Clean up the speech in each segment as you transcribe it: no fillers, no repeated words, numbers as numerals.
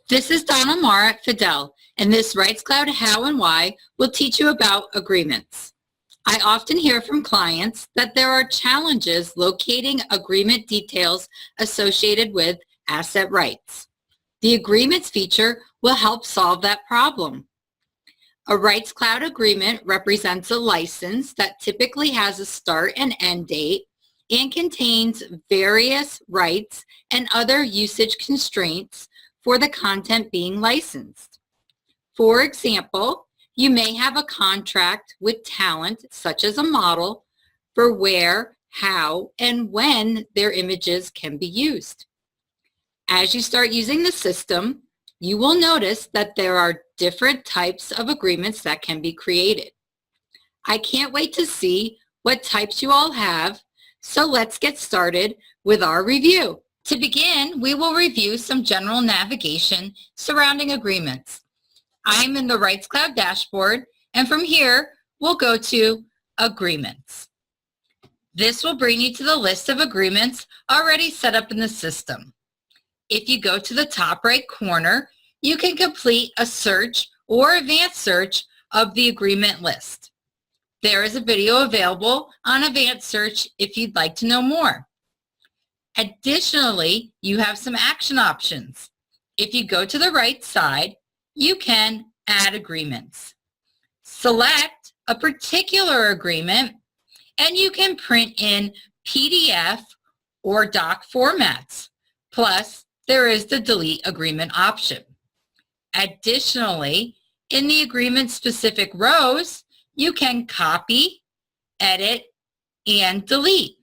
This is Donna Marr at FADEL, and this Rights Cloud How and Why will teach you about agreements. I often hear from clients that there are challenges locating agreement details associated with asset rights. The Agreements feature will help solve that problem. A Rights Cloud agreement represents a license that typically has a start and end date and contains various rights and other usage constraints for the content being licensed. For example, you may have a contract with talent, such as a model, for where, how, and when their images can be used. As you start using the system, you will notice that there are different types of agreements that can be created. I can't wait to see what types you all have, so let's get started with our review. To begin, we will review some general navigation surrounding agreements. I'm in the Rights Cloud dashboard, and from here, we'll go to Agreements. This will bring you to the list of agreements already set up in the system. If you go to the top right corner, you can complete a search or advanced search of the agreement list. There is a video available on advanced search if you'd like to know more. Additionally, you have some action options. If you go to the right side, you can add agreements. Select a particular agreement, and you can print in PDF or doc formats. Plus, there is the delete agreement option. Additionally, in the agreement-specific rows, you can copy, edit, and delete.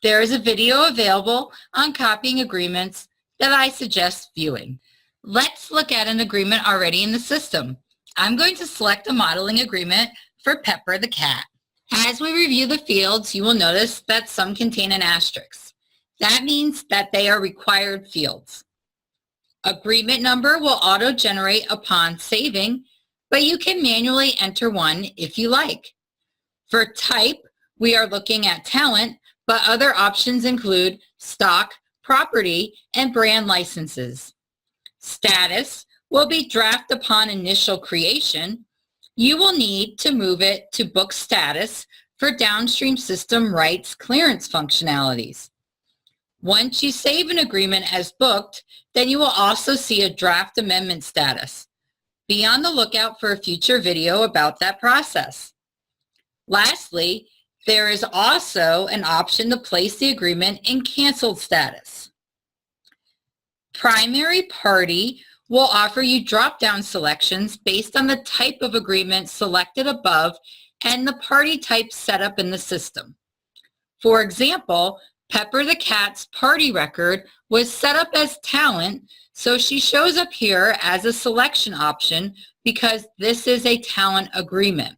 There is a video available on copying agreements that I suggest viewing. Let's look at an agreement already in the system. I'm going to select a modeling agreement for Pepper the cat. As we review the fields, you will notice that some contain an asterisk. That means that they are required fields. Agreement number will auto-generate upon saving, but you can manually enter one if you like. For type, we are looking at talent, but other options include stock, property, and brand licenses. Status will be draft upon initial creation. You will need to move it to book status for downstream system rights clearance functionalities. Once you save an agreement as booked, then you will also see a draft amendment status. Be on the lookout for a future video about that process. Lastly, there is also an option to place the agreement in canceled status. Primary party will offer you drop-down selections based on the type of agreement selected above and the party type set up in the system. For example, Pepper the cat's party record was set up as talent, so she shows up here as a selection option because this is a talent agreement.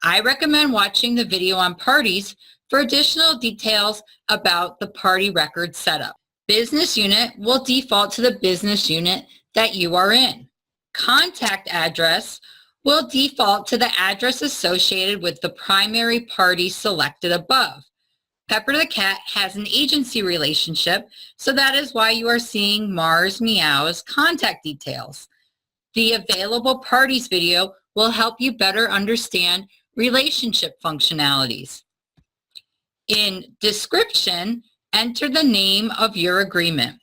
I recommend watching the video on parties for additional details about the party record setup. Business unit will default to the business unit that you are in. Contact address will default to the address associated with the primary party selected above. Pepper the cat has an agency relationship, so that is why you are seeing Mars Meow's contact details. The available parties video will help you better understand relationship functionalities. In description, enter the name of your agreement.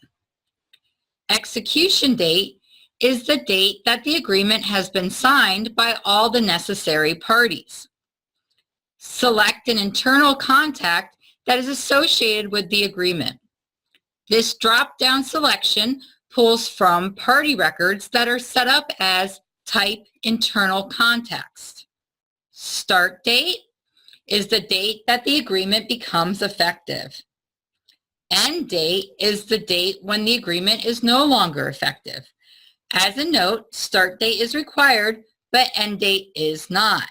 Execution date is the date that the agreement has been signed by all the necessary parties. Select an internal contact that is associated with the agreement. This drop-down selection pulls from party records that are set up as type internal contacts. Start date is the date that the agreement becomes effective. End date is the date when the agreement is no longer effective. As a note, start date is required, but end date is not.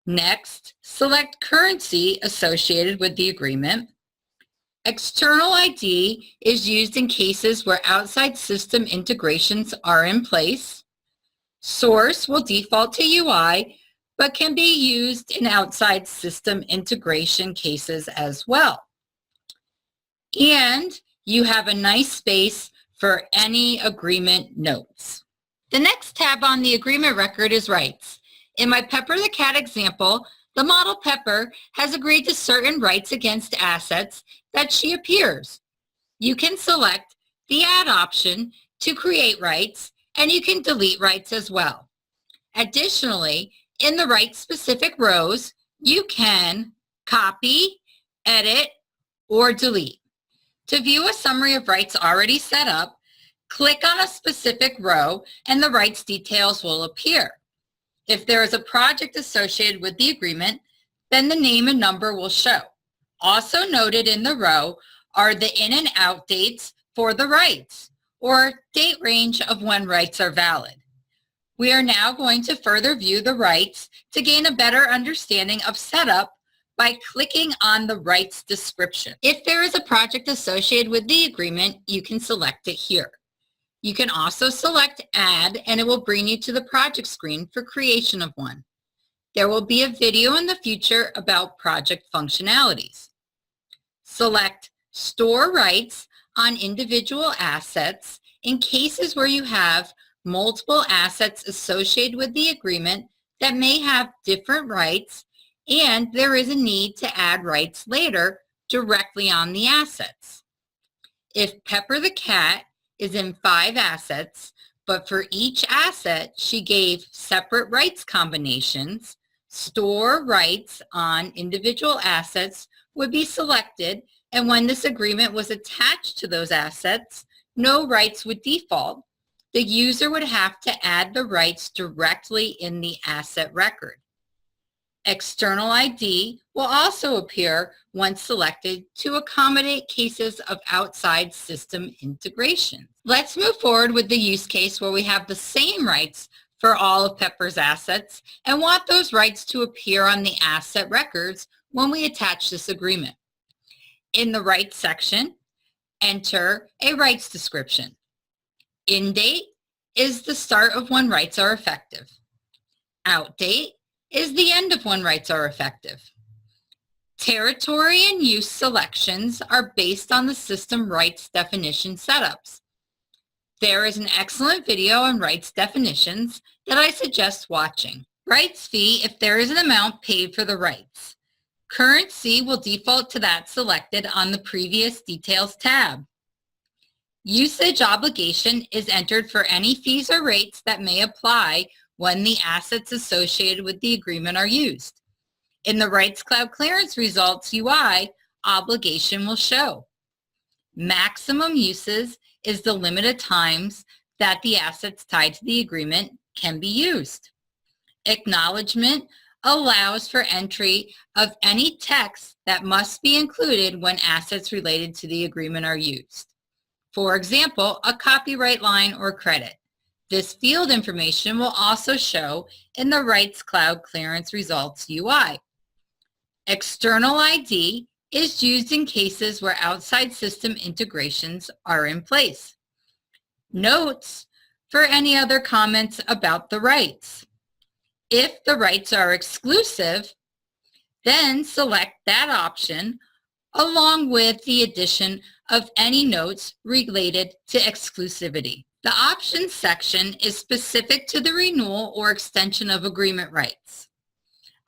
Next, select currency associated with the agreement. External ID is used in cases where outside system integrations are in place. Source will default to UI, but can be used in outside system integration cases as well. And you have a nice space for any agreement notes. The next tab on the agreement record is rights. In my Pepper the Cat example, the model Pepper has agreed to certain rights against assets that she appears. You can select the Add option to create rights, and you can delete rights as well. Additionally, in the right-specific rows, you can copy, edit, or delete. To view a summary of rights already set up, click on a specific row and the rights details will appear. If there is a project associated with the agreement, then the name and number will show. Also noted in the row are the in and out dates for the rights, or date range of when rights are valid. We are now going to further view the rights to gain a better understanding of setup by clicking on the rights description. If there is a project associated with the agreement, you can select it here. You can also select Add, and it will bring you to the project screen for creation of one. There will be a video in the future about project functionalities. Select Store Rights on individual assets in cases where you have multiple assets associated with the agreement that may have different rights, and there is a need to add rights later directly on the assets. If Pepper the Cat is in 5 assets, but for each asset she gave separate rights combinations, Store Rights on individual assets would be selected, and when this agreement was attached to those assets, no rights would default. The user would have to add the rights directly in the asset record. External ID will also appear once selected to accommodate cases of outside system integration. Let's move forward with the use case where we have the same rights for all of Pepper's assets and want those rights to appear on the asset records when we attach this agreement. In the rights section, enter a rights description. In date is the start of when rights are effective. Out date is the end of when rights are effective. Territory and use selections are based on the system rights definition setups. There is an excellent video on rights definitions that I suggest watching. Rights fee if there is an amount paid for the rights. Currency will default to that selected on the previous details tab. Usage obligation is entered for any fees or rates that may apply when the assets associated with the agreement are used. In the Rights Cloud Clearance Results UI, obligation will show. Maximum uses is the limit of times that the assets tied to the agreement can be used. Acknowledgement allows for entry of any text that must be included when assets related to the agreement are used. For example, a copyright line or credit. This field information will also show in the Rights Cloud Clearance Results UI. External ID is used in cases where outside system integrations are in place. Notes for any other comments about the rights. If the rights are exclusive, then select that option along with the addition of any notes related to exclusivity. The options section is specific to the renewal or extension of agreement rights.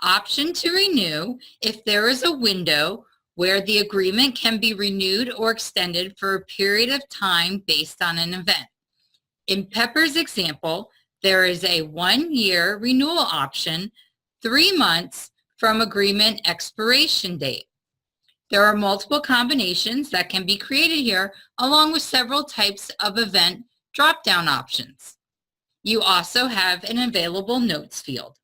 Option to renew if there is a window where the agreement can be renewed or extended for a period of time based on an event. In Pepper's example, there is a 1-year renewal option, 3 months from agreement expiration date. There are multiple combinations that can be created here, along with several types of event drop-down options. You also have an available notes field.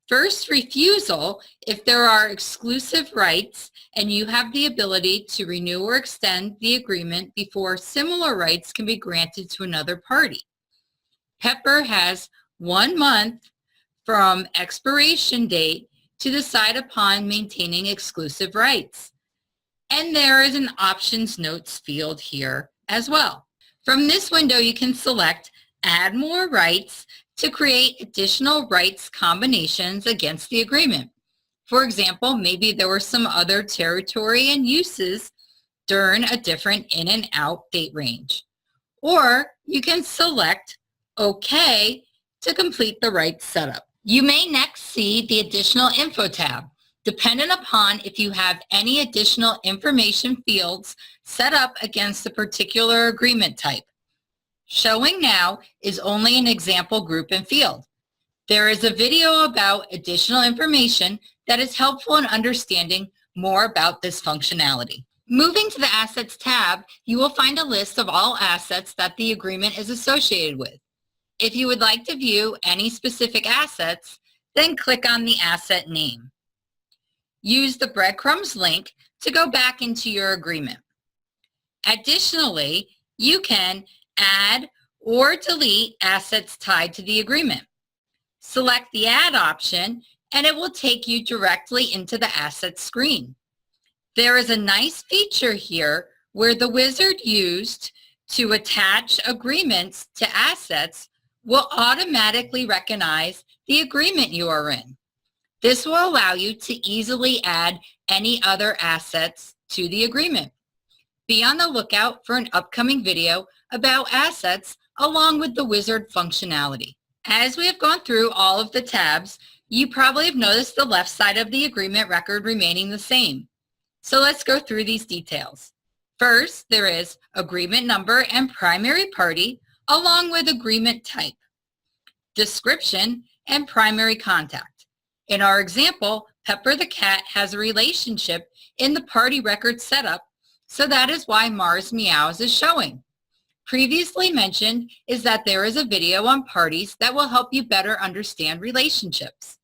First refusal, if there are exclusive rights and you have the ability to renew or extend the agreement before similar rights can be granted to another party. Pepper has 1 month from expiration date to decide upon maintaining exclusive rights. And there is an options notes field here as well. From this window, you can select Add More Rights to create additional rights combinations against the agreement. For example, maybe there were some other territory and uses during a different in and out date range. or you can select OK to complete the rights setup. You may next see the Additional Info tab, dependent upon if you have any additional information fields set up against a particular agreement type. Showing now is only an example group and field. There is a video about additional information that is helpful in understanding more about this functionality. Moving to the Assets tab, you will find a list of all assets that the agreement is associated with. If you would like to view any specific assets, then click on the asset name. Use the breadcrumbs link to go back into your agreement. Additionally, you can add or delete assets tied to the agreement. Select the Add option and it will take you directly into the Assets screen. There is a nice feature here where the wizard used to attach agreements to assets will automatically recognize the agreement you are in. This will allow you to easily add any other assets to the agreement. Be on the lookout for an upcoming video about assets along with the wizard functionality. As we have gone through all of the tabs, you probably have noticed the left side of the agreement record remaining the same. So let's go through these details. First, there is agreement number and primary party along with agreement type, description, and primary contact. In our example, Pepper the cat has a relationship in the party record setup, so that is why Mars Meows is showing. Previously mentioned is that there is a video on parties that will help you better understand relationships.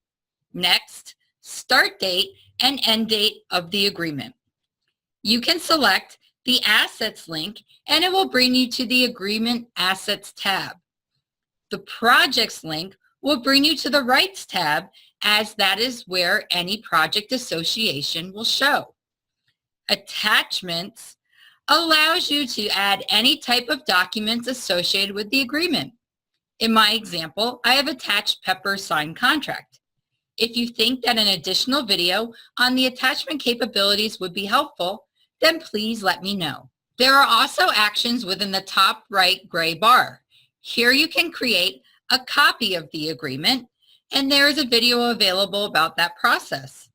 Next, start date and end date of the agreement. You can select the Assets link and it will bring you to the Agreement Assets tab. The Projects link will bring you to the Rights tab, as that is where any project association will show. Attachments allows you to add any type of documents associated with the agreement. In my example, I have attached Pepper's signed contract. If you think that an additional video on the attachment capabilities would be helpful, then please let me know. There are also actions within the top right gray bar. Here you can create a copy of the agreement, and there is a video available about that process.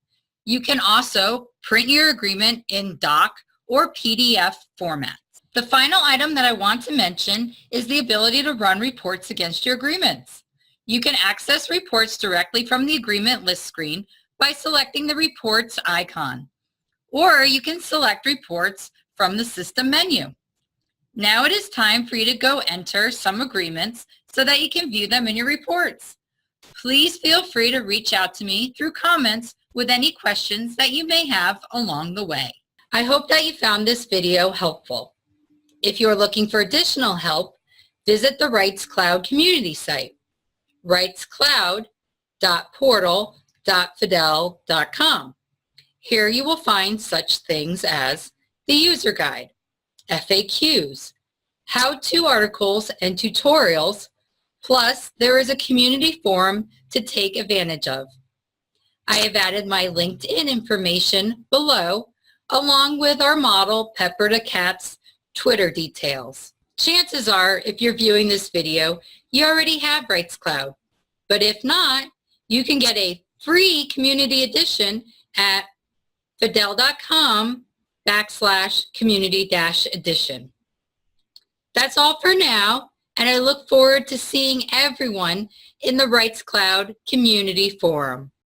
You can also print your agreement in doc or PDF format. The final item that I want to mention is the ability to run reports against your agreements. You can access reports directly from the agreement list screen by selecting the reports icon, or you can select reports from the system menu. Now it is time for you to go enter some agreements so that you can view them in your reports. Please feel free to reach out to me through comments with any questions that you may have along the way. I hope that you found this video helpful. If you are looking for additional help, visit the Rights Cloud community site, rightscloud.portal.fadel.com. Here you will find such things as the user guide, FAQs, how-to articles and tutorials, plus there is a community forum to take advantage of. I have added my LinkedIn information below, along with our model Pepper the Cat's Twitter details. Chances are, if you're viewing this video, you already have Rights Cloud. But if not, you can get a free community edition at fadel.com/community-edition. That's all for now, and I look forward to seeing everyone in the Rights Cloud community forum.